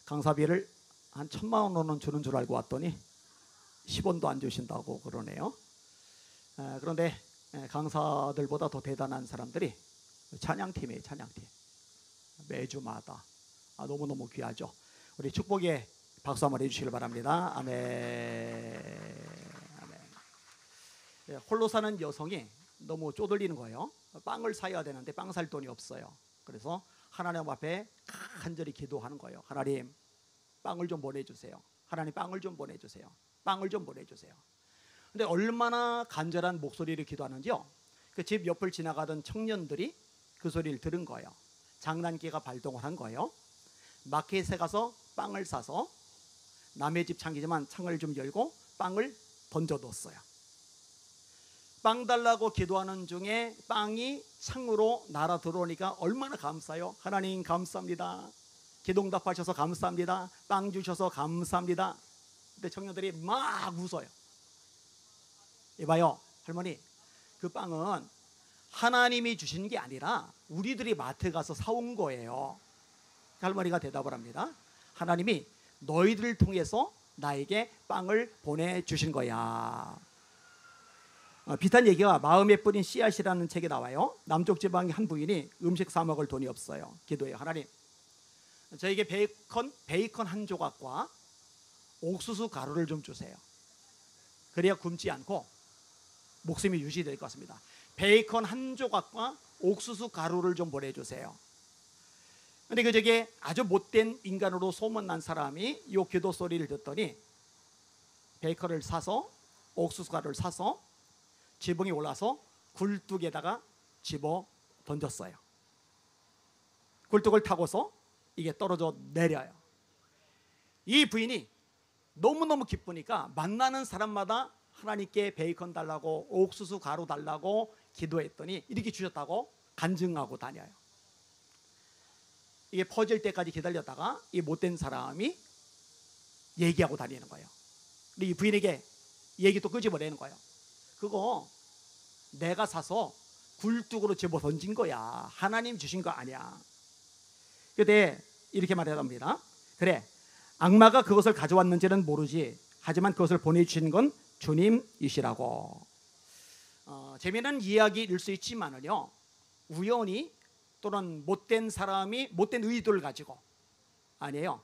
강사비를 한 1,000만 원은 주는 줄 알고 왔더니 10원도 안 주신다고 그러네요. 그런데 강사들보다 더 대단한 사람들이 찬양팀이에요. 찬양팀. 매주마다 너무너무 귀하죠. 우리 축복의 박수 한번 해주시길 바랍니다. 아멘. 아멘. 홀로 사는 여성이 너무 쪼들리는 거예요. 빵을 사야 되는데 빵 살 돈이 없어요. 그래서 하나님 앞에 간절히 기도하는 거예요. 하나님, 빵을 좀 보내주세요. 하나님, 빵을 좀 보내주세요. 빵을 좀 보내주세요. 근데 얼마나 간절한 목소리를 기도하는지요. 그 집 옆을 지나가던 청년들이 그 소리를 들은 거예요. 장난기가 발동을 한 거예요. 마켓에 가서 빵을 사서 남의 집 창이지만 창을 좀 열고 빵을 던져뒀어요. 빵 달라고 기도하는 중에 빵이 창으로 날아 들어오니까 얼마나 감사해요. 하나님 감사합니다. 기도응답하셔서 감사합니다. 빵 주셔서 감사합니다. 근데 청년들이 막 웃어요. 이봐요, 할머니, 그 빵은 하나님이 주신 게 아니라 우리들이 마트 가서 사온 거예요. 할머니가 대답을 합니다. 하나님이 너희들을 통해서 나에게 빵을 보내주신 거야. 비슷한 얘기가 마음에 뿌린 씨앗이라는 책에 나와요. 남쪽 지방의 한 부인이 음식 사 먹을 돈이 없어요. 기도해요. 하나님, 저에게 베이컨 한 조각과 옥수수 가루를 좀 주세요. 그래야 굶지 않고 목숨이 유지될 것 같습니다. 베이컨 한 조각과 옥수수 가루를 좀 보내주세요. 근데 저게 아주 못된 인간으로 소문난 사람이 이 기도 소리를 듣더니 베이컨을 사서 옥수수 가루를 사서 지붕에 올라서 굴뚝에다가 집어 던졌어요. 굴뚝을 타고서 이게 떨어져 내려요. 이 부인이 너무너무 기쁘니까 만나는 사람마다 하나님께 베이컨 달라고 옥수수 가루 달라고 기도했더니 이렇게 주셨다고 간증하고 다녀요. 이게 퍼질 때까지 기다렸다가 이 못된 사람이 얘기하고 다니는 거예요. 근데 이 부인에게 얘기 또 끄집어내는 거예요. 그거 내가 사서 굴뚝으로 집어 던진 거야. 하나님 주신 거 아니야. 그때 이렇게 말합니다. 그래, 악마가 그것을 가져왔는지는 모르지. 하지만 그것을 보내주신 건 주님이시라고. 재미있는 이야기일 수 있지만은요, 우연히 또는 못된 사람이 못된 의도를 가지고, 아니에요,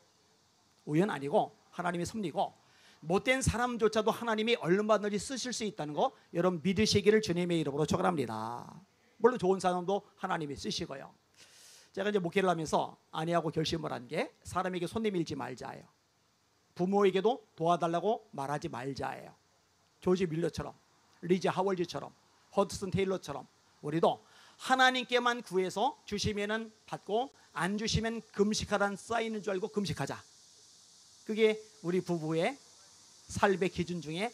우연 아니고 하나님의 섭리고, 못된 사람조차도 하나님이 얼마든지 쓰실 수 있다는 거 여러분 믿으시기를 주님의 이름으로 축원합니다. 물론 좋은 사람도 하나님이 쓰시고요. 제가 이제 목회를 하면서 아내하고 결심을 한 게 사람에게 손 내밀지 말자예요. 부모에게도 도와달라고 말하지 말자예요. 조지 밀러처럼, 리지 하월즈처럼, 허드슨 테일러처럼 우리도 하나님께만 구해서 주시면은 받고 안 주시면 금식하라는 쌓이는 줄 알고 금식하자. 그게 우리 부부의 삶의 기준 중에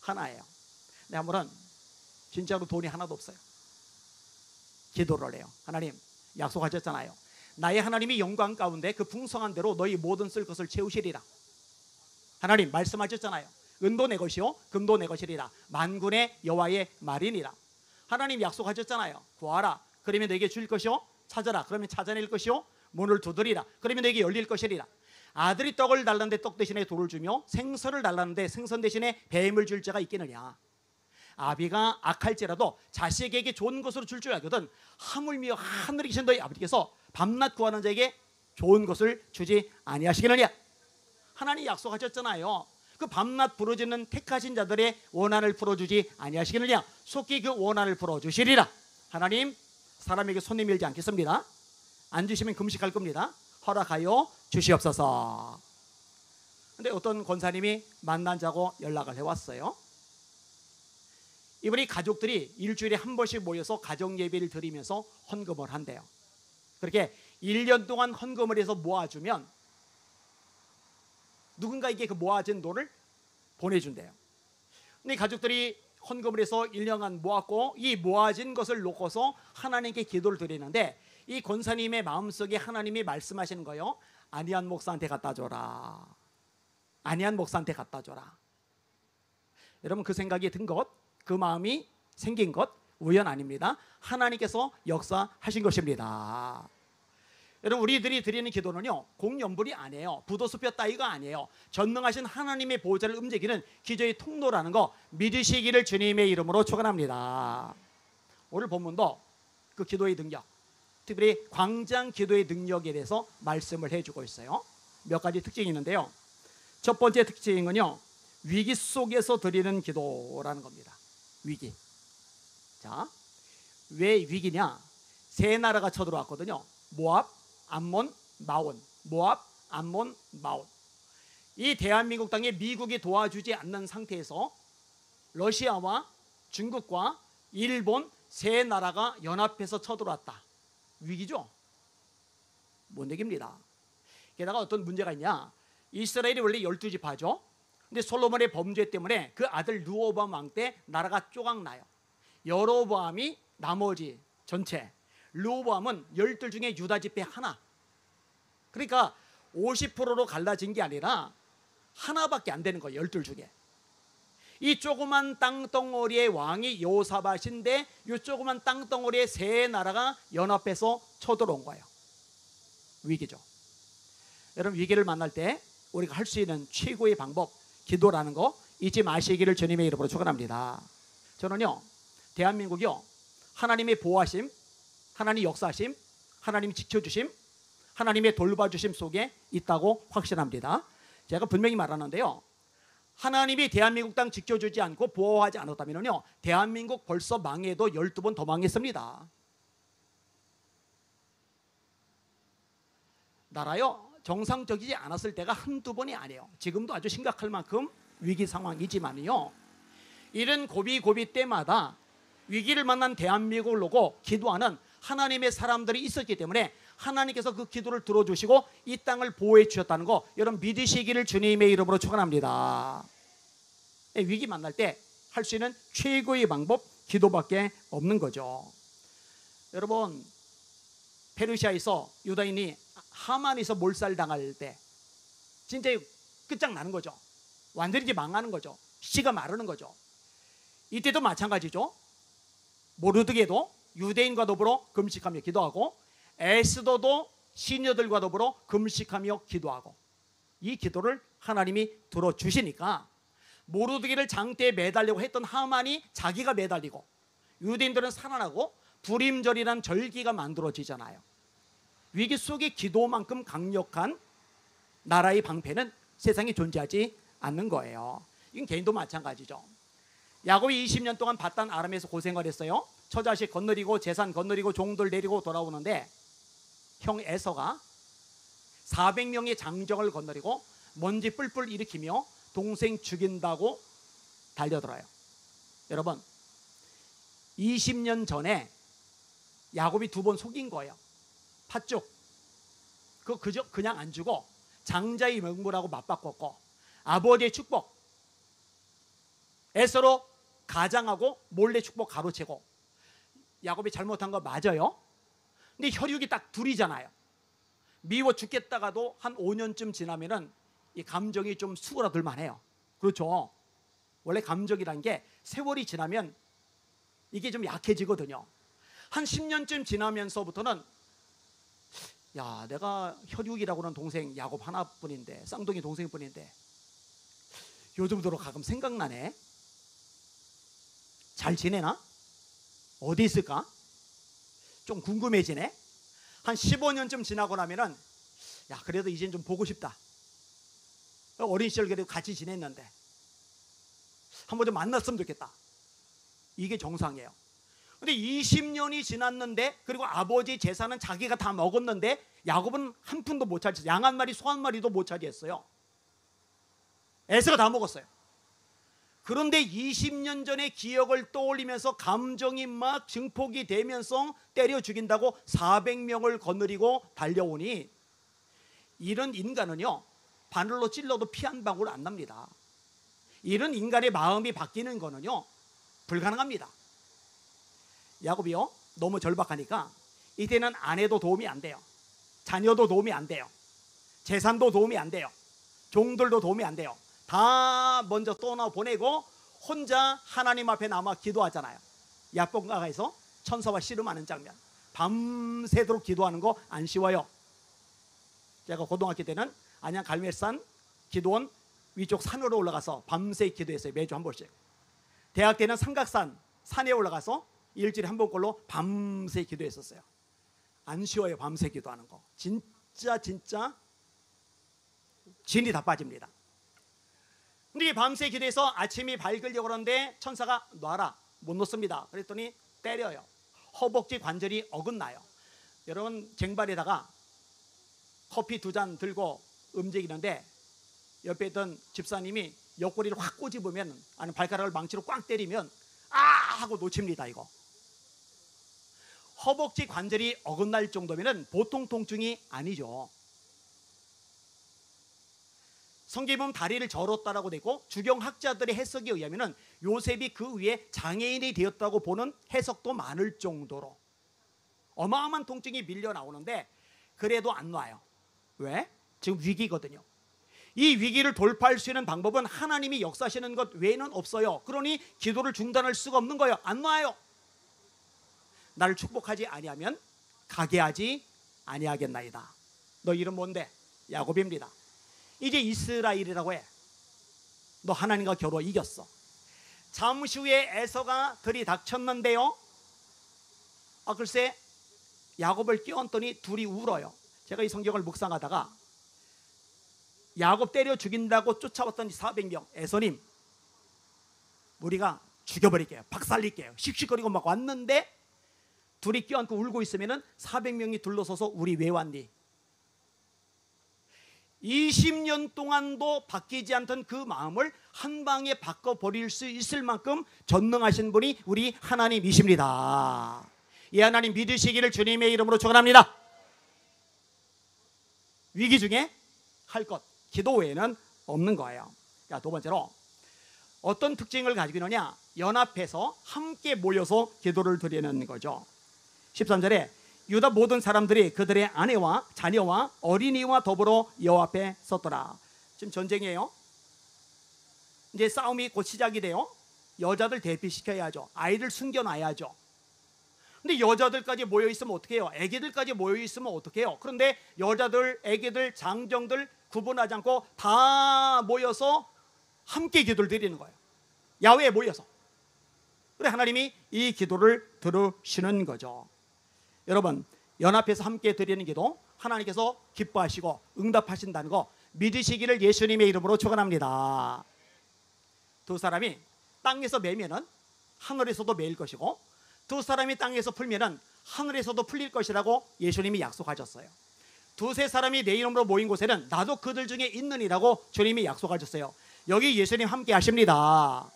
하나예요. 내 한번은 진짜로 돈이 하나도 없어요. 기도를 해요. 하나님, 약속하셨잖아요. 나의 하나님이 영광 가운데 그 풍성한 대로 너희 모든 쓸 것을 채우시리라. 하나님 말씀하셨잖아요. 은도 내 것이요 금도 내 것이리라. 만군의 여호와의 말이니라. 하나님 약속하셨잖아요. 구하라, 그러면 너에게 줄 것이요, 찾아라, 그러면 찾아낼 것이요, 문을 두드리라, 그러면 너에게 열릴 것이리라. 아들이 떡을 달라는데 떡 대신에 돌을 주며 생선을 달라는데 생선 대신에 뱀을 줄 자가 있겠느냐. 아비가 악할지라도 자식에게 좋은 것으로 줄 줄 알거든 하물며 하늘에 계신 너희 아버지께서 밤낮 구하는 자에게 좋은 것을 주지 아니하시겠느냐. 하나님 약속하셨잖아요. 그 밤낮 부르짖는 택하신 자들의 원한을 풀어주지 아니하시겠느냐. 속히 그 원한을 풀어주시리라. 하나님, 사람에게 손 내밀지 않겠습니다. 안 주시면 금식할 겁니다. 허락하여 주시옵소서. 근데 어떤 권사님이 만나자고 연락을 해왔어요. 이분이 가족들이 일주일에 한 번씩 모여서 가정 예배를 드리면서 헌금을 한대요. 그렇게 1년 동안 헌금을 해서 모아주면 누군가에게 그 모아진 돈을 보내준대요. 근데 가족들이 헌금을 해서 1년간 모았고 이 모아진 것을 놓고서 하나님께 기도를 드리는데 이 권사님의 마음속에 하나님이 말씀하시는 거예요. 안희한 목사한테 갖다 줘라. 안희한 목사한테 갖다 줘라. 여러분, 그 생각이 든 것, 그 마음이 생긴 것 우연 아닙니다. 하나님께서 역사하신 것입니다. 여러분, 우리들이 드리는 기도는요, 공연불이 아니에요. 부도수표 따위가 아니에요. 전능하신 하나님의 보호자를 움직이는 기도의 통로라는 거 믿으시기를 주님의 이름으로 축원합니다. 오늘 본문도 그 기도의 능력, 특별히 광장 기도의 능력에 대해서 말씀을 해주고 있어요. 몇 가지 특징이 있는데요. 첫 번째 특징은요, 위기 속에서 드리는 기도라는 겁니다. 위기. 자, 왜 위기냐? 세 나라가 쳐들어왔거든요. 모압, 암몬, 마온. 모압, 암몬, 마온. 이 대한민국 땅에 미국이 도와주지 않는 상태에서 러시아와 중국과 일본 세 나라가 연합해서 쳐들어왔다. 위기죠? 못 얘기입니다. 게다가 어떤 문제가 있냐? 이스라엘이 원래 12지파죠. 근데 솔로몬의 범죄 때문에 그 아들 르호보암 왕 때 나라가 쪼각나요. 여로보암이 나머지 전체, 르호보암은 12 중에 유다 지파 하나. 그러니까 50%로 갈라진 게 아니라 하나밖에 안 되는 거예요. 12 중에. 이 조그만 땅덩어리의 왕이 여호사밧인데 이 조그만 땅덩어리의 세 나라가 연합해서 쳐들어온 거예요. 위기죠. 여러분, 위기를 만날 때 우리가 할 수 있는 최고의 방법, 기도라는 거 잊지 마시기를 주님의 이름으로 축원합니다. 저는요, 대한민국이요, 하나님의 보호하심, 하나님의 역사하심, 하나님의 지켜주심, 하나님의 돌봐주심 속에 있다고 확신합니다. 제가 분명히 말하는데요, 하나님이 대한민국 땅 지켜주지 않고 보호하지 않았다면요, 대한민국 벌써 망해도 12번 더 망했습니다. 나라요, 정상적이지 않았을 때가 한두 번이 아니에요. 지금도 아주 심각할 만큼 위기 상황이지만요, 이런 고비 때마다 위기를 만난 대한민국을 놓고 기도하는 하나님의 사람들이 있었기 때문에 하나님께서 그 기도를 들어주시고 이 땅을 보호해 주셨다는 거 여러분 믿으시기를 주님의 이름으로 축원합니다. 위기 만날 때 할 수 있는 최고의 방법, 기도밖에 없는 거죠. 여러분, 페르시아에서 유다인이 하만에서 몰살당할 때 진짜 끝장나는 거죠. 완전히 이제 망하는 거죠. 씨가 마르는 거죠. 이때도 마찬가지죠. 모르드게도 유대인과 더불어 금식하며 기도하고 에스더도 시녀들과 더불어 금식하며 기도하고 이 기도를 하나님이 들어주시니까 모르드게를 장대에 매달려고 했던 하만이 자기가 매달리고 유대인들은 살아나고 불임절이란 절기가 만들어지잖아요. 위기 속의 기도만큼 강력한 나라의 방패는 세상에 존재하지 않는 거예요. 이건 개인도 마찬가지죠. 야곱이 20년 동안 바단 아람에서 고생을 했어요. 처자식 건너리고 재산 건너리고 종들 내리고 돌아오는데 형 에서가 400명의 장정을 건너리고 먼지 뿔뿔 일으키며 동생 죽인다고 달려들어요. 여러분, 20년 전에 야곱이 2번 속인 거예요. 팥죽 그저 그냥 안 주고 장자의 명분하고 맞바꿨고 아버지의 축복 에서로 가장하고 몰래 축복 가로채고 야곱이 잘못한 거 맞아요. 근데 혈육이 딱 둘이잖아요. 미워 죽겠다가도 한 5년쯤 지나면은 이 감정이 좀 수그러들 만해요. 그렇죠. 원래 감정이란 게 세월이 지나면 이게 좀 약해지거든요. 한 10년쯤 지나면서부터는 야, 내가 혈육이라고 하는 동생 야곱 하나뿐인데, 쌍둥이 동생뿐인데 요즘 들어 가끔 생각나네. 잘 지내나? 어디 있을까? 좀 궁금해지네. 한 15년쯤 지나고 나면은 야, 그래도 이젠 좀 보고 싶다. 어린 시절 그래도 같이 지냈는데 한번 좀 만났으면 좋겠다. 이게 정상이에요. 근데 20년이 지났는데 그리고 아버지 재산은 자기가 다 먹었는데 야곱은 한 푼도 못 차지했어요. 양 한 마리 소 한 마리도 못 차지했어요. 에서가 다 먹었어요. 그런데 20년 전의 기억을 떠올리면서 감정이 막 증폭이 되면서 때려 죽인다고 400명을 거느리고 달려오니 이런 인간은요, 바늘로 찔러도 피 한 방울 안 납니다. 이런 인간의 마음이 바뀌는 거는요 불가능합니다. 야곱이요, 너무 절박하니까 이때는 아내도 도움이 안 돼요. 자녀도 도움이 안 돼요. 재산도 도움이 안 돼요. 종들도 도움이 안 돼요. 다 먼저 떠나보내고 혼자 하나님 앞에 남아 기도하잖아요. 야복강가에서 천사와 씨름하는 장면, 밤새도록 기도하는 거 안 쉬워요. 제가 고등학교 때는 안양 갈매산 기도원 위쪽 산으로 올라가서 밤새 기도했어요. 매주 한 번씩. 대학 때는 삼각산 산에 올라가서 일주일에 한 번꼴로 밤새 기도했었어요. 안 쉬워요. 밤새 기도하는 거. 진짜 진이 다 빠집니다. 근데 밤새 기도해서 아침이 밝으려고 그러는데 천사가 놔라. 못 놓습니다. 그랬더니 때려요. 허벅지 관절이 어긋나요. 여러분 쟁반에다가 커피 2잔 들고 움직이는데 옆에 있던 집사님이 옆구리를 확 꼬집으면 아니면 발가락을 망치로 꽉 때리면 아 하고 놓칩니다. 이거 허벅지 관절이 어긋날 정도면 보통 통증이 아니죠. 성경에 보면 다리를 절었다라고 되고 주경학자들의 해석에 의하면 요셉이 그 위에 장애인이 되었다고 보는 해석도 많을 정도로 어마어마한 통증이 밀려 나오는데 그래도 안 놔요. 왜? 지금 위기거든요. 이 위기를 돌파할 수 있는 방법은 하나님이 역사하시는 것 외에는 없어요. 그러니 기도를 중단할 수가 없는 거예요. 안 놔요. 나를 축복하지 아니하면 가게 하지 아니하겠나이다. 너 이름 뭔데? 야곱입니다. 이제 이스라엘이라고 해. 너 하나님과 겨루어 이겼어. 잠시 후에 에서가 들이닥쳤는데요. 글쎄 야곱을 끼얹더니 둘이 울어요. 제가 이 성경을 묵상하다가 야곱 때려 죽인다고 쫓아왔던 400명 에서님 우리가 죽여버릴게요. 박살낼게요. 씩씩거리고 막 왔는데 둘이 껴안고 울고 있으면 400명이 둘러서서 우리 왜 왔니? 20년 동안도 바뀌지 않던 그 마음을 한 방에 바꿔버릴 수 있을 만큼 전능하신 분이 우리 하나님이십니다. 이 하나님 믿으시기를 주님의 이름으로 축원합니다. 위기 중에 할 것 기도 외에는 없는 거예요. 자, 두 번째로 어떤 특징을 가지고 있느냐? 연합해서 함께 모여서 기도를 드리는 거죠. 13절에 유다 모든 사람들이 그들의 아내와 자녀와 어린이와 더불어 여호와 앞에 섰더라. 지금 전쟁이에요. 이제 싸움이 곧 시작이 돼요. 여자들 대피시켜야죠. 아이들 숨겨놔야죠. 근데 여자들까지 모여있으면 어떻게 해요? 애기들까지 모여있으면 어떻게 해요? 그런데 여자들, 애기들, 장정들 구분하지 않고 다 모여서 함께 기도를 드리는 거예요. 야외에 모여서. 그래 하나님이 이 기도를 들으시는 거죠. 여러분 연합해서 함께 드리는 기도 하나님께서 기뻐하시고 응답하신다는 거 믿으시기를 예수님의 이름으로 축원합니다. 두 사람이 땅에서 매면은 하늘에서도 매일 것이고 두 사람이 땅에서 풀면은 하늘에서도 풀릴 것이라고 예수님이 약속하셨어요. 두세 사람이 내 이름으로 모인 곳에는 나도 그들 중에 있느니라고 주님이 약속하셨어요. 여기 예수님 함께 하십니다.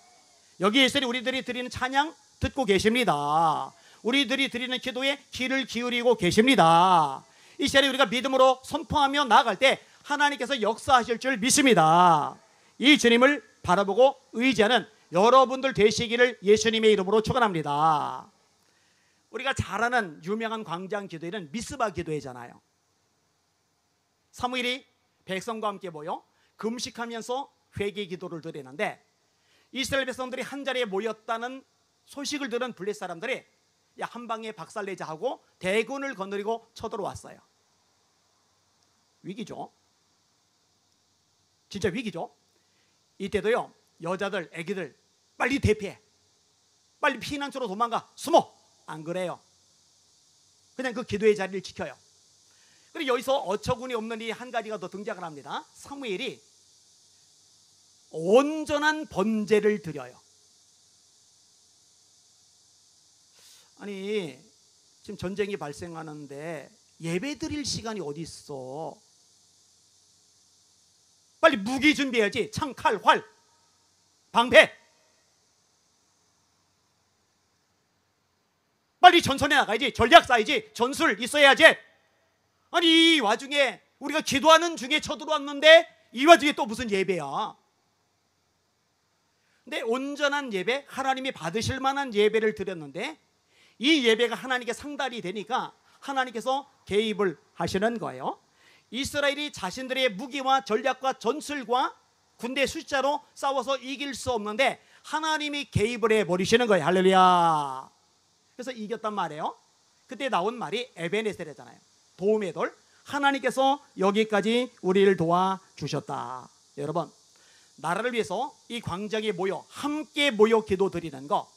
여기 예수님 우리들이 드리는 찬양 듣고 계십니다. 우리들이 드리는 기도에 귀를 기울이고 계십니다. 이 시간에 우리가 믿음으로 선포하며 나아갈 때 하나님께서 역사하실 줄 믿습니다. 이 주님을 바라보고 의지하는 여러분들 되시기를 예수님의 이름으로 축원합니다. 우리가 잘 아는 유명한 광장 기도회는 미스바 기도회잖아요. 사무엘이 백성과 함께 모여 금식하면서 회개 기도를 드리는데 이스라엘 백성들이 한 자리에 모였다는 소식을 들은 블레 사람들이 야, 한 방에 박살내자 하고 대군을 거느리고 쳐들어왔어요. 위기죠. 진짜 위기죠. 이때도요 여자들, 애기들 빨리 대피해. 빨리 피난처로 도망가. 숨어. 안 그래요. 그냥 그 기도의 자리를 지켜요. 그리고 여기서 어처구니 없는 이 한 가지가 더 등장을 합니다. 사무엘이 온전한 번제를 드려요. 아니 지금 전쟁이 발생하는데 예배 드릴 시간이 어디 있어? 빨리 무기 준비해야지. 창, 칼, 활, 방패. 빨리 전선에 나가야지. 전략 쌓아야지. 전술 있어야지. 아니 이 와중에 우리가 기도하는 중에 쳐들어왔는데 이 와중에 또 무슨 예배야? 근데 온전한 예배, 하나님이 받으실 만한 예배를 드렸는데 이 예배가 하나님께 상달이 되니까 하나님께서 개입을 하시는 거예요. 이스라엘이 자신들의 무기와 전략과 전술과 군대 숫자로 싸워서 이길 수 없는데 하나님이 개입을 해버리시는 거예요. 할렐루야. 그래서 이겼단 말이에요. 그때 나온 말이 에베네셀이잖아요. 도움의 돌. 하나님께서 여기까지 우리를 도와주셨다. 여러분, 나라를 위해서 이 광장에 모여 함께 모여 기도드리는 거,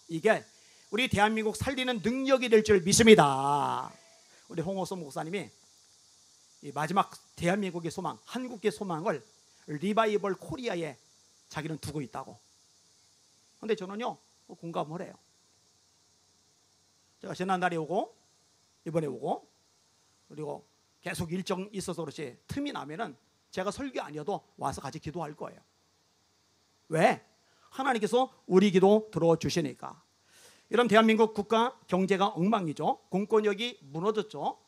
이게 우리 대한민국 살리는 능력이 될 줄 믿습니다. 우리 홍호섭 목사님이 이 마지막 대한민국의 소망, 한국의 소망을 리바이벌 코리아에 자기는 두고 있다고. 근데 저는요 공감을 해요. 제가 지난달에 오고 이번에 오고 그리고 계속 일정 있어서 그렇지 틈이 나면은 제가 설교 아니어도 와서 같이 기도할 거예요. 왜? 하나님께서 우리 기도 들어주시니까. 이런 대한민국 국가 경제가 엉망이죠. 공권력이 무너졌죠.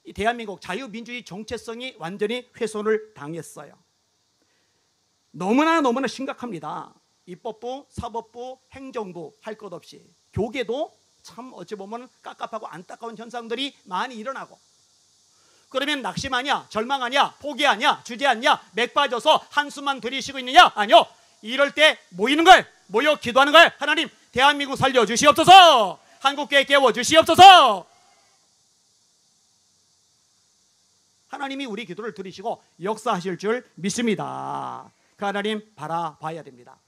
이 대한민국 자유민주주의 정체성이 완전히 훼손을 당했어요. 너무나 심각합니다. 입법부, 사법부, 행정부 할 것 없이 교계도 참 어찌 보면 깝깝하고 안타까운 현상들이 많이 일어나고, 그러면 낙심하냐, 절망하냐, 포기하냐, 주저하냐, 맥 빠져서 한숨만 들이쉬고 있느냐? 아니요. 이럴 때 모이는 걸, 모여 기도하는 걸, 하나님 대한민국 살려주시옵소서, 한국교회 깨워주시옵소서. 하나님이 우리 기도를 들으시고 역사하실 줄 믿습니다. 그 하나님 바라봐야 됩니다.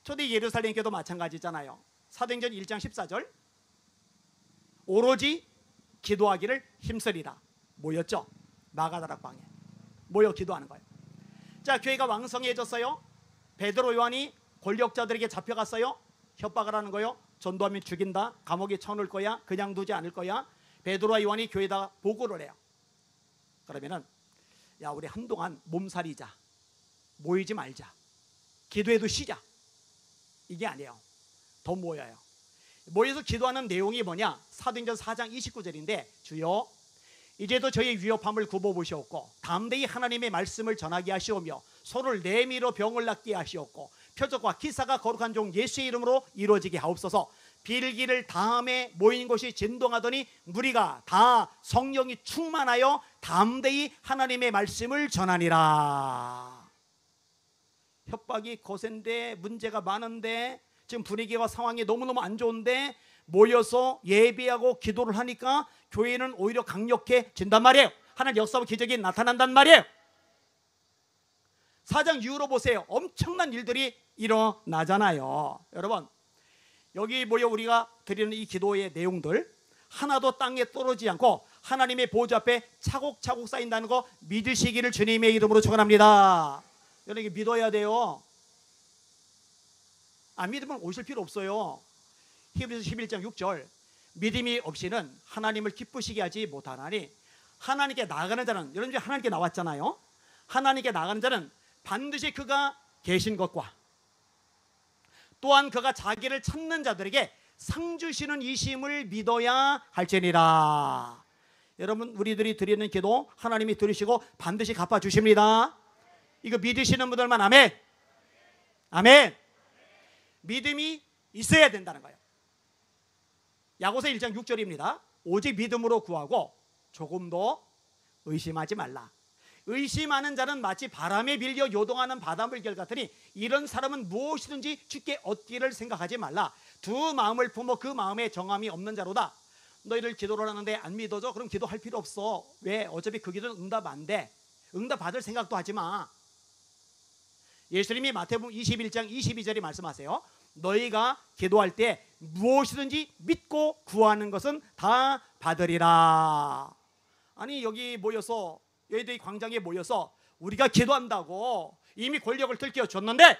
초대 예루살렘 교도 마찬가지잖아요. 사도행전 1장 14절 오로지 기도하기를 힘쓰리라 모였죠. 마가다락방에 모여 기도하는 거예요. 자, 교회가 왕성해졌어요. 베드로 요한이 권력자들에게 잡혀갔어요. 협박을 하는 거예요. 전도하면 죽인다, 감옥에 쳐넣을 거야, 그냥 두지 않을 거야. 베드로와 요한이 교회에다가 보고를 해요. 그러면은 야, 우리 한동안 몸살이자, 모이지 말자, 기도해도 쉬자, 이게 아니에요. 더 모여요. 모여서 기도하는 내용이 뭐냐? 사도행전 4장 29절인데 주여 이제도 저희 위협함을 굽어보시옵고 담대히 하나님의 말씀을 전하게 하시오며 서로를 내밀어 병을 낫게 하시옵고 표적과 기사가 거룩한 종 예수의 이름으로 이루어지게 하옵소서. 빌기를 다음에 모인 곳이 진동하더니 무리가 다 성령이 충만하여 담대히 하나님의 말씀을 전하니라. 협박이 거센데, 문제가 많은데, 지금 분위기와 상황이 너무너무 안 좋은데 모여서 예배하고 기도를 하니까 교회는 오히려 강력해진단 말이에요. 하나님 역사와 기적이 나타난단 말이에요. 4장 이후로 보세요. 엄청난 일들이 일어나잖아요. 여러분, 여기 모여 우리가 드리는 이 기도의 내용들 하나도 땅에 떨어지지 않고 하나님의 보좌 앞에 차곡차곡 쌓인다는 거 믿으시기를 주님의 이름으로 축원합니다. 여러분, 이게 믿어야 돼요. 안 믿으면 오실 필요 없어요. 히브리서 11장 6절 믿음이 없이는 하나님을 기쁘시게 하지 못하나니 하나님께 나아가는 자는, 여러분 중에 하나님께 나왔잖아요. 하나님께 나아가는 자는 반드시 그가 계신 것과 또한 그가 자기를 찾는 자들에게 상 주시는 이심을 믿어야 할지니라. 여러분, 우리들이 드리는 기도 하나님이 들으시고 반드시 갚아주십니다. 이거 믿으시는 분들만 아멘. 아멘. 믿음이 있어야 된다는 거예요. 야고보서 1장 6절입니다. 오직 믿음으로 구하고 조금도 의심하지 말라. 의심하는 자는 마치 바람에 빌려 요동하는 바닷물결 같으니 이런 사람은 무엇이든지 주께 얻기를 생각하지 말라. 두 마음을 품어 그 마음에 정함이 없는 자로다. 너희들 기도를 하는데 안 믿어져? 그럼 기도할 필요 없어. 왜? 어차피 그 기도는 응답 안 돼. 응답 받을 생각도 하지 마. 예수님이 마태복음 21장 22절에 말씀하세요. 너희가 기도할 때 무엇이든지 믿고 구하는 것은 다 받으리라. 아니, 여기 모여서, 여의도 광장에 모여서 우리가 기도한다고 이미 권력을 들켜줬는데,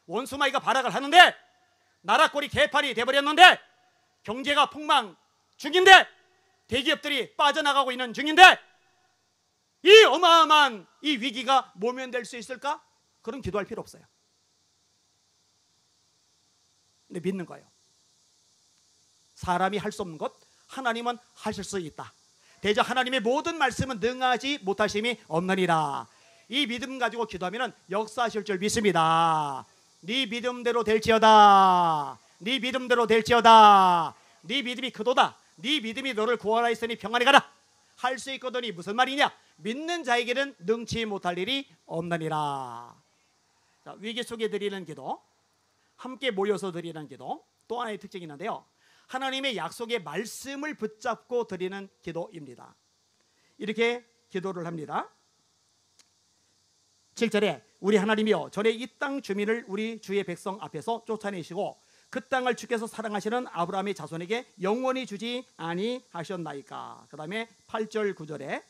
원수마이가 발악을 하는데, 나라 꼴이 개판이 돼버렸는데, 경제가 폭망 중인데, 대기업들이 빠져나가고 있는 중인데, 이 어마어마한 이 위기가 모면될 수 있을까? 그런 기도할 필요 없어요. 근데 믿는 거예요. 사람이 할 수 없는 것 하나님은 하실 수 있다. 대저 하나님의 모든 말씀은 능하지 못하심이 없느니라. 이 믿음 가지고 기도하면 역사하실 줄 믿습니다. 네 믿음대로 될지어다. 네 믿음대로 될지어다. 네 믿음이 크도다. 네 믿음이 너를 구하라 했으니 평안히 가라. 할 수 있거든이 무슨 말이냐? 믿는 자에게는 능치 못할 일이 없느니라. 자, 위기 속에 드리는 기도, 함께 모여서 드리는 기도, 또 하나의 특징이 있는데요. 하나님의 약속의 말씀을 붙잡고 드리는 기도입니다. 이렇게 기도를 합니다. 7절에 우리 하나님이여 전에 이 땅 주민을 우리 주의 백성 앞에서 쫓아내시고 그 땅을 주께서 사랑하시는 아브라함의 자손에게 영원히 주지 아니하셨나이까. 그 다음에 8절 9절에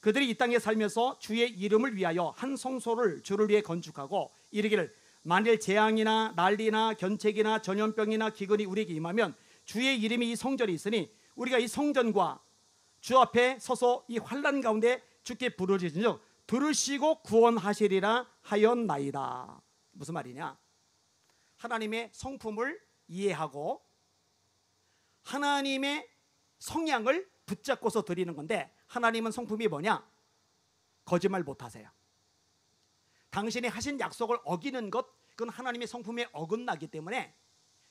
그들이 이 땅에 살면서 주의 이름을 위하여 한 성소를 주를 위해 건축하고 이르기를 만일 재앙이나 난리나 견책이나 전염병이나 기근이 우리에게 임하면 주의 이름이 이 성전에 있으니 우리가 이 성전과 주 앞에 서서 이 환난 가운데 주께 부르짖은즉 들으시고 구원하시리라 하였나이다. 무슨 말이냐? 하나님의 성품을 이해하고 하나님의 성향을 붙잡고서 드리는 건데, 하나님은 성품이 뭐냐? 거짓말 못하세요. 당신이 하신 약속을 어기는 것, 그건 하나님의 성품에 어긋나기 때문에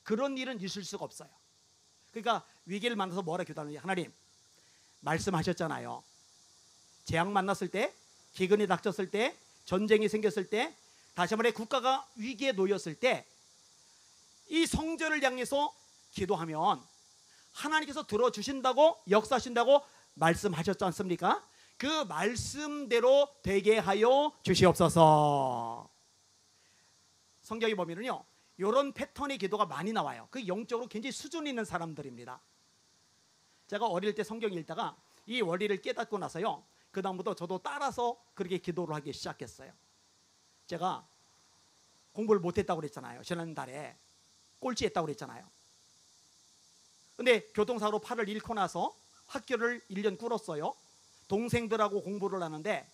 그런 일은 있을 수가 없어요. 그러니까 위기를 만나서 뭐라 기도하느냐? 하나님 말씀하셨잖아요. 재앙 만났을 때, 기근이 닥쳤을 때, 전쟁이 생겼을 때, 다시 말해 국가가 위기에 놓였을 때 이 성전을 향해서 기도하면 하나님께서 들어주신다고, 역사하신다고 말씀하셨지 않습니까? 그 말씀대로 되게 하여 주시옵소서. 성경에 보면요, 이런 패턴의 기도가 많이 나와요. 그 영적으로 굉장히 수준 있는 사람들입니다. 제가 어릴 때 성경 읽다가 이 원리를 깨닫고 나서요, 그 다음부터 저도 따라서 그렇게 기도를 하기 시작했어요. 제가 공부를 못했다고 그랬잖아요. 지난달에 꼴찌했다고 그랬잖아요. 근데 교통사고로 팔을 잃고 나서 학교를 1년 꿇었어요. 동생들하고 공부를 하는데,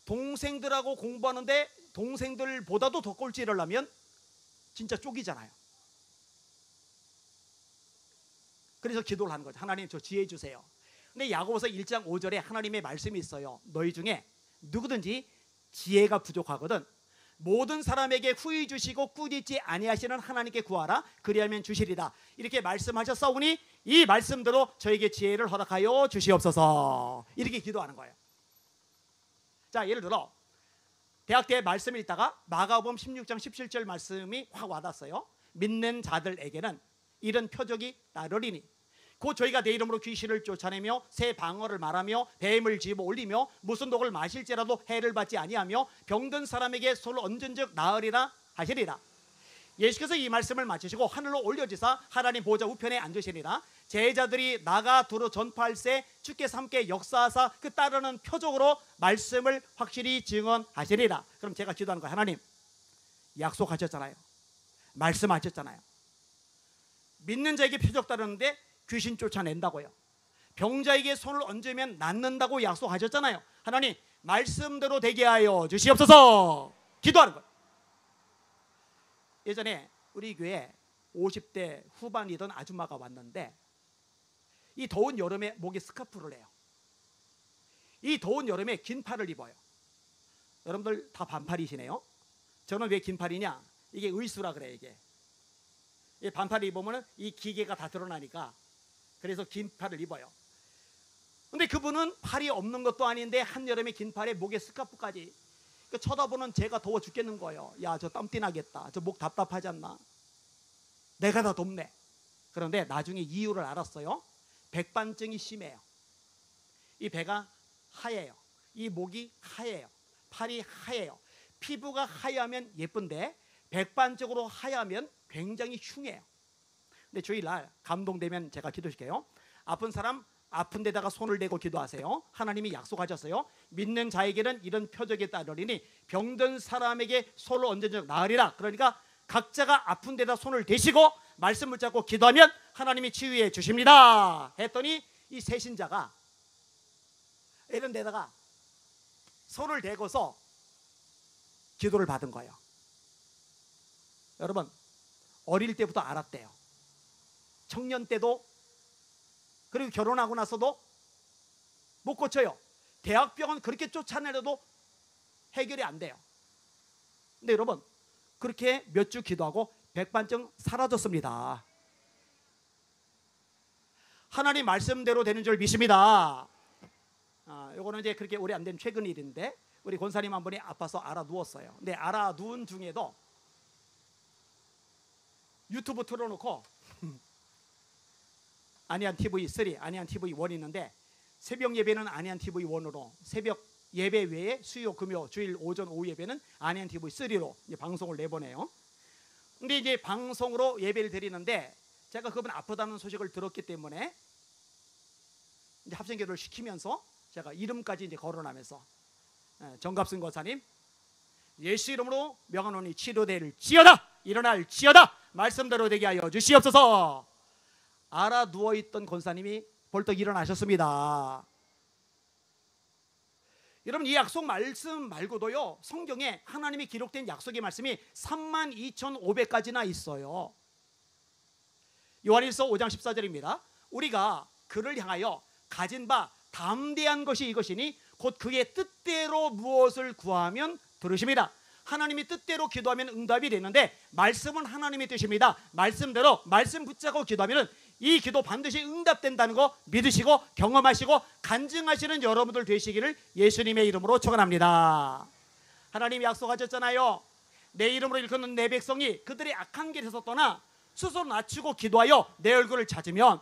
동생들하고 공부하는데 동생들보다도 더 꼴찌를 하면 진짜 쪽이잖아요. 그래서 기도를 하는 거죠. 하나님 저 지혜 주세요. 근데 야고보서 1장 5절에 하나님의 말씀이 있어요. 너희 중에 누구든지 지혜가 부족하거든 모든 사람에게 후히 주시고 꾸짖지 아니하시는 하나님께 구하라 그리하면 주시리라. 이렇게 말씀하셨사오니 이 말씀대로 저에게 지혜를 허락하여 주시옵소서. 이렇게 기도하는 거예요. 자, 예를 들어 대학 때 말씀을 읽다가 마가복음 16장 17절 말씀이 확 와닿았어요. 믿는 자들에게는 이런 표적이 따르리니 곧 저희가 내 이름으로 귀신을 쫓아내며 새 방언을 말하며 뱀을 집어 올리며 무슨 독을 마실지라도 해를 받지 아니하며 병든 사람에게 손을 얹은즉 나으리라 하시리라. 예수께서 이 말씀을 마치시고 하늘로 올려지사 하나님 보좌 우편에 앉으시리라. 제자들이 나가 두루 전파할세 주께서 함께 역사하사 그 따르는 표적으로 말씀을 확실히 증언하시리라. 그럼 제가 기도하는 거예요. 하나님 약속하셨잖아요. 말씀하셨잖아요. 믿는 자에게 표적 따르는데 귀신 쫓아낸다고요. 병자에게 손을 얹으면 낫는다고 약속하셨잖아요. 하나님 말씀대로 되게 하여 주시옵소서. 기도하는 거예요. 예전에 우리 교회에 50대 후반이던 아줌마가 왔는데 이 더운 여름에 목에 스카프를 해요. 이 더운 여름에 긴팔을 입어요. 여러분들 다 반팔이시네요. 저는 왜 긴팔이냐? 이게 의수라 그래. 이게 이 반팔을 입으면 이 기계가 다 드러나니까 그래서 긴팔을 입어요. 근데 그분은 팔이 없는 것도 아닌데 한여름에 긴팔에 목에 스카프까지. 쳐다보는 제가 더워 죽겠는 거예요. 야, 저 땀띠 나겠다. 저 목 답답하지 않나? 내가 다 덥네. 그런데 나중에 이유를 알았어요. 백반증이 심해요. 이 배가 하얘요. 이 목이 하얘요. 팔이 하얘요. 피부가 하얘면 예쁜데 백반적으로 하얘면 굉장히 흉해요. 근데 주일날 감동되면 제가 기도할게요. 아픈 사람 아픈 데다가 손을 대고 기도하세요. 하나님이 약속하셨어요. 믿는 자에게는 이런 표적이 따르리니 병든 사람에게 손을 얹은즉 나으리라. 그러니까 각자가 아픈 데다 손을 대시고 말씀을 잡고 기도하면 하나님이 치유해 주십니다. 했더니 이 새신자가 이런 데다가 손을 대고서 기도를 받은 거예요. 여러분 어릴 때부터 알았대요. 청년 때도 그리고 결혼하고 나서도 못 고쳐요. 대학병원 그렇게 쫓아내려도 해결이 안 돼요. 근데 여러분 그렇게 몇 주 기도하고 백반증 사라졌습니다. 하나님 말씀대로 되는 줄 믿습니다. 요거는 이제 그렇게 오래 안 된 최근 일인데 우리 권사님 한 분이 아파서 알아 누웠어요. 근데 알아 누운 중에도 유튜브 틀어놓고 아니한 TV 3, 아니한 TV 1 있는데 새벽 예배는 안혜한 TV 1으로, 새벽 예배 외에 수요, 금요, 주일 오전, 오후 예배는 안혜한 TV 3로 이제 방송을 내보내요. 근데 이제 방송으로 예배를 드리는데 제가 그분 아프다는 소식을 들었기 때문에 이제 합성기도를 시키면서 제가 이름까지 이제 거론하면서 정갑승 권사님, 예수 이름으로 명하노니 치료될지어다, 일어날지어다, 말씀대로 되게 하여 주시옵소서. 알아 누워있던 권사님이 벌떡 일어나셨습니다. 여러분, 이 약속 말씀 말고도요, 성경에 하나님이 기록된 약속의 말씀이 32,500가지나 있어요. 요한일서 5장 14절입니다. 우리가 그를 향하여 가진 바 담대한 것이 이것이니 곧 그의 뜻대로 무엇을 구하면 들으십니다. 하나님이 뜻대로 기도하면 응답이 되는데 말씀은 하나님의 뜻입니다. 말씀대로 말씀 붙잡고 기도하면 이 기도 반드시 응답된다는 거 믿으시고 경험하시고 간증하시는 여러분들 되시기를 예수님의 이름으로 축원합니다. 하나님이 약속하셨잖아요. 내 이름으로 일컫는 내 백성이 그들의 악한 길에서 떠나 스스로 낮추고 기도하여 내 얼굴을 찾으면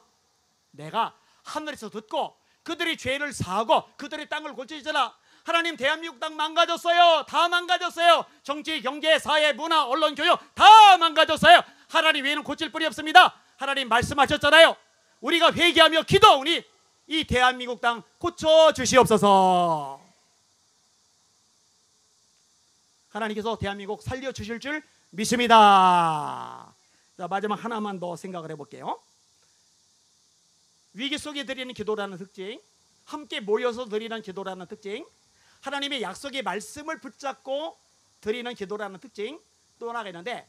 내가 하늘에서 듣고 그들이 죄를 사하고 그들의 땅을 고쳐주잖아. 하나님, 대한민국 땅 망가졌어요. 다 망가졌어요. 정치, 경제, 사회, 문화, 언론, 교육 다 망가졌어요. 하나님 외에는 고칠 분이 없습니다. 하나님 말씀하셨잖아요. 우리가 회개하며 기도하오니 이 대한민국 땅 고쳐주시옵소서. 하나님께서 대한민국 살려주실 줄 믿습니다. 자, 마지막 하나만 더 생각을 해볼게요. 위기 속에 드리는 기도라는 특징, 함께 모여서 드리는 기도라는 특징, 하나님의 약속의 말씀을 붙잡고 드리는 기도라는 특징, 또 하나가 있는데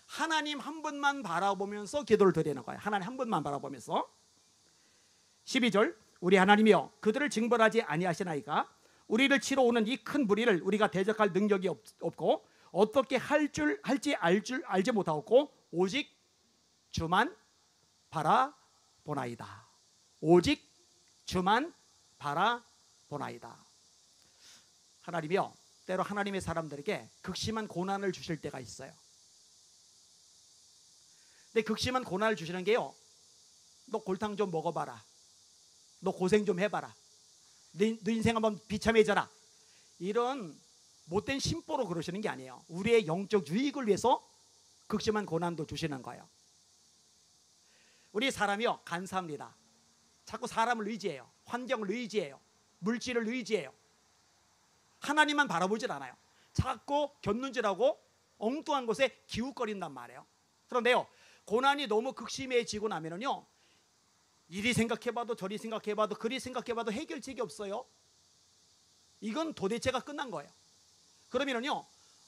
하나님 한 분만 바라보면서 기도를 드리는 거예요. 하나님 한 분만 바라보면서. 12절, 우리 하나님이여 그들을 징벌하지 아니하시나이까 우리를 치러 오는 이 큰 무리를 우리가 대적할 능력이 없고 어떻게 할지 알지 못하고 오직 주만 바라보나이다. 오직 주만 바라보나이다. 하나님이요, 때로 하나님의 사람들에게 극심한 고난을 주실 때가 있어요. 근데 극심한 고난을 주시는 게요, 너 골탕 좀 먹어봐라, 너 고생 좀 해봐라, 너 인생 한번 비참해져라, 이런 못된 심보로 그러시는 게 아니에요. 우리의 영적 유익을 위해서 극심한 고난도 주시는 거예요. 우리 사람이요, 간사합니다. 자꾸 사람을 의지해요. 환경을 의지해요. 물질을 의지해요. 하나님만 바라보질 않아요. 자꾸 곁눈질하고 엉뚱한 곳에 기웃거린단 말이에요. 그런데요, 고난이 너무 극심해지고 나면은요, 이리 생각해봐도 저리 생각해봐도 그리 생각해봐도 해결책이 없어요. 이건 도대체가 끝난 거예요. 그러면은요,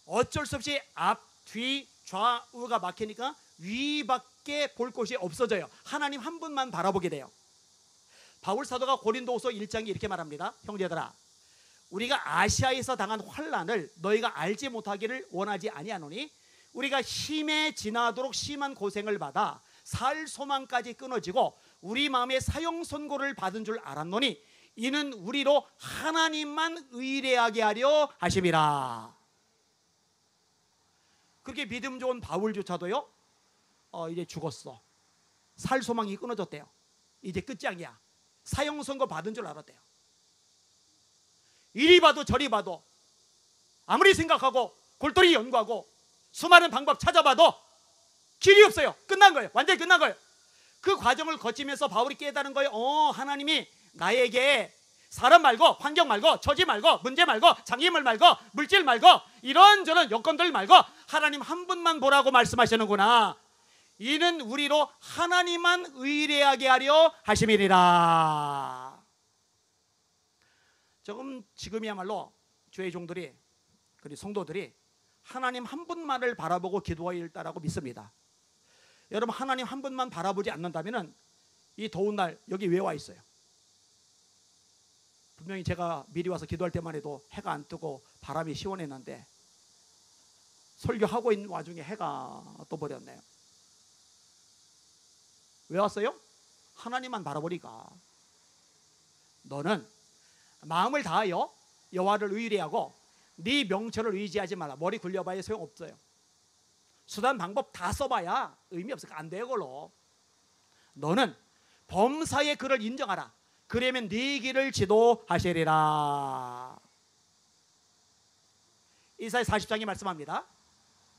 어쩔 수 없이 앞, 뒤, 좌우가 막히니까 위밖에 볼 곳이 없어져요. 하나님 한 분만 바라보게 돼요. 바울 사도가 고린도후서 1장에 이렇게 말합니다. 형제들아, 우리가 아시아에서 당한 환난을 너희가 알지 못하기를 원하지 아니하노니 우리가 힘에 지나도록 심한 고생을 받아 살 소망까지 끊어지고 우리 마음에 사형 선고를 받은 줄 알았노니 이는 우리로 하나님만 의뢰하게 하려 하심이라. 그렇게 믿음 좋은 바울조차도요, 이제 죽었어. 살 소망이 끊어졌대요. 이제 끝장이야. 사형 선고 받은 줄 알았대요. 이리 봐도 저리 봐도 아무리 생각하고 골똘히 연구하고 수많은 방법 찾아봐도 길이 없어요. 끝난 거예요. 완전히 끝난 거예요. 그 과정을 거치면서 바울이 깨달은 거예요. 하나님이 나에게 사람 말고 환경 말고 처지 말고 문제 말고 장애물 말고 물질 말고 이런저런 여건들 말고 하나님 한 분만 보라고 말씀하시는구나. 이는 우리로 하나님만 의뢰하게 하려 하심이니라. 지금이야말로 주의 종들이, 그리고 성도들이 하나님 한 분만을 바라보고 기도해야 했다라고 믿습니다. 여러분, 하나님 한 분만 바라보지 않는다면 이 더운 날 여기 왜 와 있어요? 분명히 제가 미리 와서 기도할 때만 해도 해가 안 뜨고 바람이 시원했는데 설교하고 있는 와중에 해가 떠버렸네요. 왜 왔어요? 하나님만 바라보니까. 너는 마음을 다하여 여호와를 의뢰하고 네 명철을 의지하지 말라. 머리 굴려봐야 소용없어요. 수단 방법 다 써봐야 의미 없어요. 안 돼요. 그걸로. 너는 범사의 그를 인정하라. 그러면 네 길을 지도하시리라. 이사야 40장이 말씀합니다.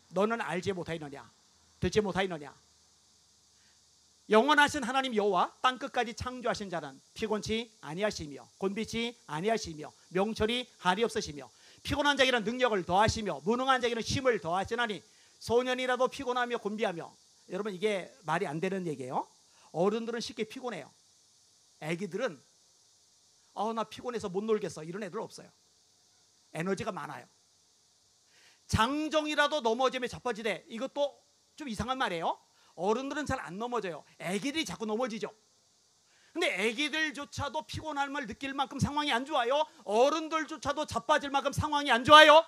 너는 알지 못하였느냐, 듣지 못하였느냐. 영원하신 하나님 여호와 땅끝까지 창조하신 자는 피곤치 아니하시며 곤비치 아니하시며 명철이 한이 없으시며 피곤한 자에게는 능력을 더하시며 무능한 자에게는 힘을 더하시나니 소년이라도 피곤하며 곤비하며. 여러분, 이게 말이 안 되는 얘기예요. 어른들은 쉽게 피곤해요. 애기들은 나 피곤해서 못 놀겠어, 이런 애들 없어요. 에너지가 많아요. 장정이라도 넘어지면 자빠지대. 이것도 좀 이상한 말이에요. 어른들은 잘 안 넘어져요. 애기들이 자꾸 넘어지죠. 근데 애기들조차도 피곤함을 느낄 만큼 상황이 안 좋아요. 어른들조차도 자빠질 만큼 상황이 안 좋아요.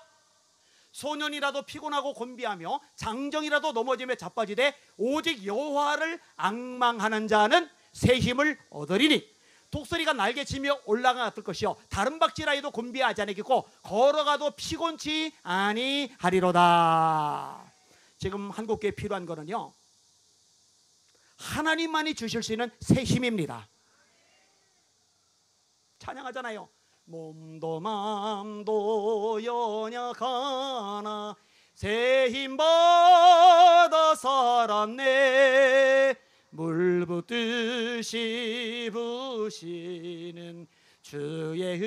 소년이라도 피곤하고 곤비하며 장정이라도 넘어지며 자빠지되 오직 여호와를 앙망하는 자는 새 힘을 얻으리니 독수리가 날개치며 올라갔을 것이요 다른 박질하여도 곤비하지 않겠고 걸어가도 피곤치 아니하리로다. 지금 한국교회에 필요한 거는요, 하나님만이 주실 수 있는 새 힘입니다. 찬양하잖아요. 몸도 맘도 연약하나 새 힘 받아 살았네. 물 붓듯이 부시는 주의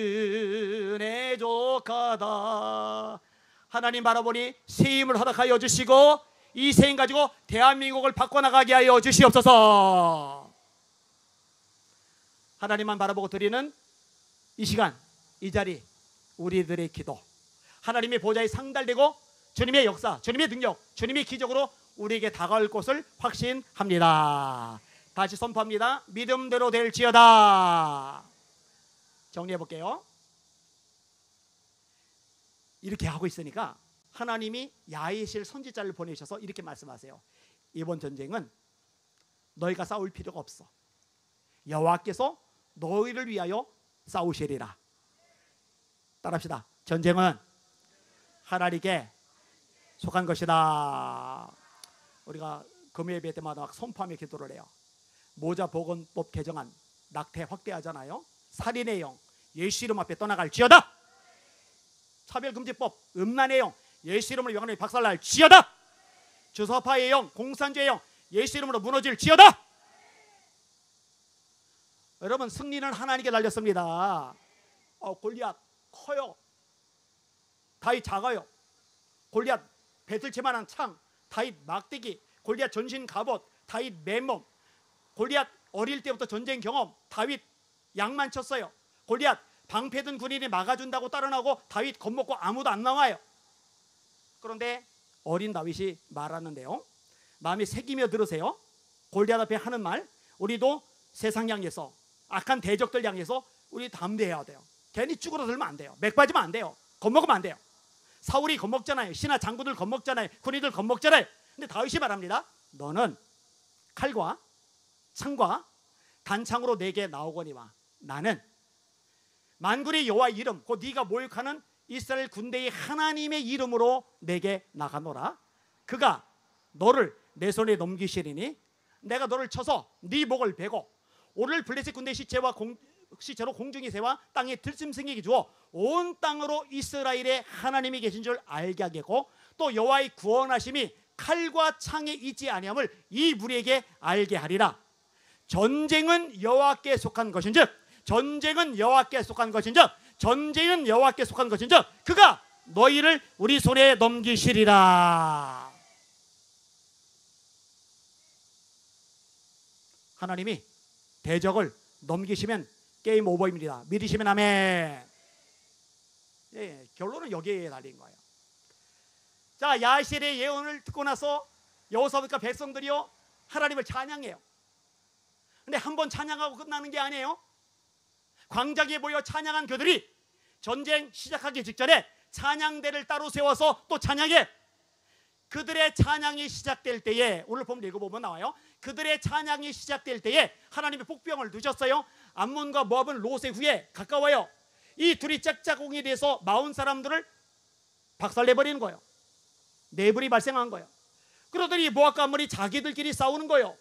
은혜 족하다. 하나님 바라보니 새 힘을 허락하여 주시고 이 새 힘 가지고 대한민국을 바꿔나가게 하여 주시옵소서. 하나님만 바라보고 드리는 이 시간, 이 자리, 우리들의 기도, 하나님의 보좌에 상달되고 주님의 역사, 주님의 능력, 주님의 기적으로 우리에게 다가올 것을 확신합니다. 다시 선포합니다. 믿음대로 될지어다. 정리해 볼게요. 이렇게 하고 있으니까 하나님이 야이실 선지자를 보내셔서 이렇게 말씀하세요. 이번 전쟁은 너희가 싸울 필요가 없어. 여호와께서 너희를 위하여 싸우시리라. 따라합시다. 전쟁은 하나님께 속한 것이다. 우리가 금요일 때마다 막 선포하며 기도를 해요. 모자보건법 개정안 낙태 확대하잖아요. 살인의 영 예수 이름 앞에 떠나갈지어다. 차별금지법 음란의 영 예수 이름으로 영원히 박살날지어다. 주사파의 영 공산주의 영 예수 이름으로 무너질지어다. 여러분, 승리는 하나님께 달렸습니다. 골리앗 커요. 다윗 작아요. 골리앗 배틀치만한 창, 다윗 막대기, 골리앗 전신 갑옷, 다윗 맨몸. 골리앗 어릴 때부터 전쟁 경험, 다윗 양만 쳤어요. 골리앗 방패든 군인이 막아준다고 따라 나오고 다윗 겁먹고 아무도 안 나와요. 그런데 어린 다윗이 말하는데요, 마음이 새기며 들으세요. 골리앗 앞에 하는 말, 우리도 세상 향해서 악한 대적들 향해서 우리 담대해야 돼요. 괜히 쭈그러들면 안 돼요. 맥 빠지면 안 돼요. 겁먹으면 안 돼요. 사울이 겁먹잖아요. 신하 장군들 겁먹잖아요. 군인들 겁먹잖아요. 근데 다윗이 말합니다. 너는 칼과 창과 단창으로 내게 나오거니와 나는 만군의 여호와의 이름 곧 네가 모욕하는 이스라엘 군대의 하나님의 이름으로 내게 나가노라. 그가 너를 내 손에 넘기시리니 내가 너를 쳐서 네 목을 베고 오늘 블레셋 군대 시체로 공중의 새와 땅에 들짐승에게 주어 온 땅으로 이스라엘의 하나님이 계신 줄 알게 하겠고 또 여호와의 구원하심이 칼과 창에 있지 아니함을 이 무리에게 알게 하리라. 전쟁은 여호와께 속한 것인즉 전쟁은 여호와께 속한 것인즉 전쟁은 여호와께 속한 것인즉 그가 너희를 우리 손에 넘기시리라. 하나님이 대적을 넘기시면 게임 오버입니다. 믿으시면 아멘. 예, 결론은 여기에 달린 거예요. 자, 야이실의 예언을 듣고 나서 여호사밧과 백성들이요 하나님을 찬양해요. 근데 한번 찬양하고 끝나는 게 아니에요. 광장에 모여 찬양한 그들이 전쟁 시작하기 직전에 찬양대를 따로 세워서 또 찬양해. 그들의 찬양이 시작될 때에 오늘 보면 읽어보면 나와요. 그들의 찬양이 시작될 때에 하나님의 복병을 두셨어요. 암몬과 모압은 롯의 후에 가까워요. 이 둘이 짝짝꿍이 돼서 마흔 사람들을 박살내버리는 거예요. 내불이 발생한 거예요. 그러더니 모압과 암몬이 자기들끼리 싸우는 거예요.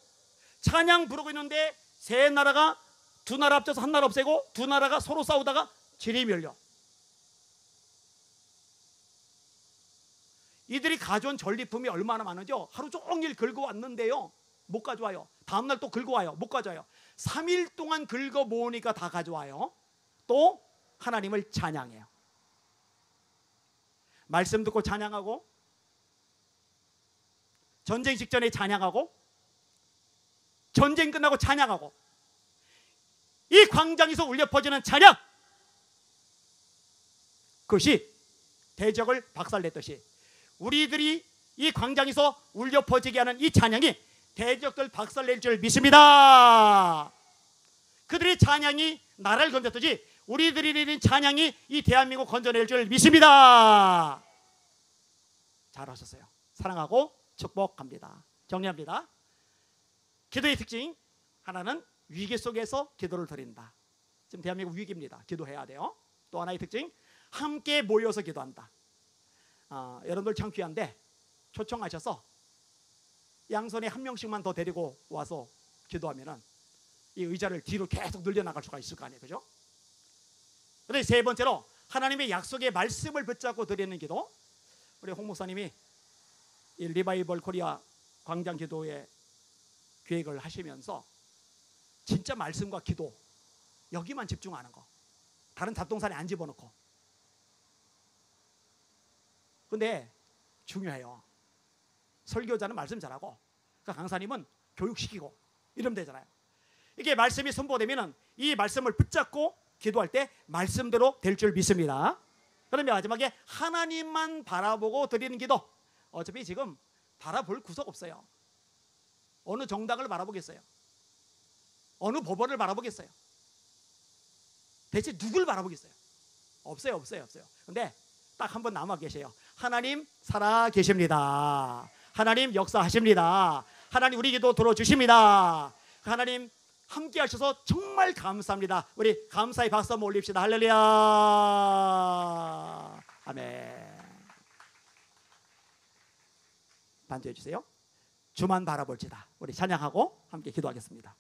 찬양 부르고 있는데 세 나라가 두 나라 합쳐서 한 나라 없애고 두 나라가 서로 싸우다가 재림이 열려. 이들이 가져온 전리품이 얼마나 많은지요? 하루 종일 긁어 왔는데요, 못 가져와요. 다음날 또 긁어 와요, 못 가져와요. 3일 동안 긁어 모으니까 다 가져와요. 또 하나님을 찬양해요. 말씀 듣고 찬양하고, 전쟁 직전에 찬양하고, 전쟁 끝나고 찬양하고, 이 광장에서 울려 퍼지는 찬양, 그것이 대적을 박살냈듯이 우리들이 이 광장에서 울려 퍼지게 하는 이 찬양이 대적들 박살낼 줄 믿습니다. 그들의 찬양이 나라를 건졌듯이 우리들이 드리는 찬양이 이 대한민국 건져낼 줄 믿습니다. 잘하셨어요. 사랑하고 축복합니다. 정리합니다. 기도의 특징 하나는 위기 속에서 기도를 드린다. 지금 대한민국 위기입니다. 기도해야 돼요. 또 하나의 특징, 함께 모여서 기도한다. 여러분들 참 귀한데 초청하셔서 양손에 한 명씩만 더 데리고 와서 기도하면은 이 의자를 뒤로 계속 늘려나갈 수가 있을 거 아니에요, 그죠? 그런데 세 번째로 하나님의 약속의 말씀을 붙잡고 드리는 기도. 우리 홍 목사님이 이 리바이벌 코리아 광장 기도의 계획을 하시면서 진짜 말씀과 기도 여기만 집중하는 거, 다른 잡동사니 안 집어넣고. 근데 중요해요. 설교자는 말씀 잘하고, 그러니까 강사님은 교육시키고 이러면 되잖아요. 이게 말씀이 선포되면은 이 말씀을 붙잡고 기도할 때 말씀대로 될 줄 믿습니다. 그러면 마지막에 하나님만 바라보고 드리는 기도. 어차피 지금 바라볼 구석 없어요. 어느 정당을 바라보겠어요? 어느 법원을 바라보겠어요? 대체 누굴 바라보겠어요? 없어요. 근데 딱 한 번 남아 계세요. 하나님 살아 계십니다. 하나님 역사하십니다. 하나님 우리 기도 들어주십니다. 하나님 함께 하셔서 정말 감사합니다. 우리 감사의 박수 한번 올립시다. 할렐루야. 아멘. 반주해 주세요. 주만 바라볼지다. 우리 찬양하고 함께 기도하겠습니다.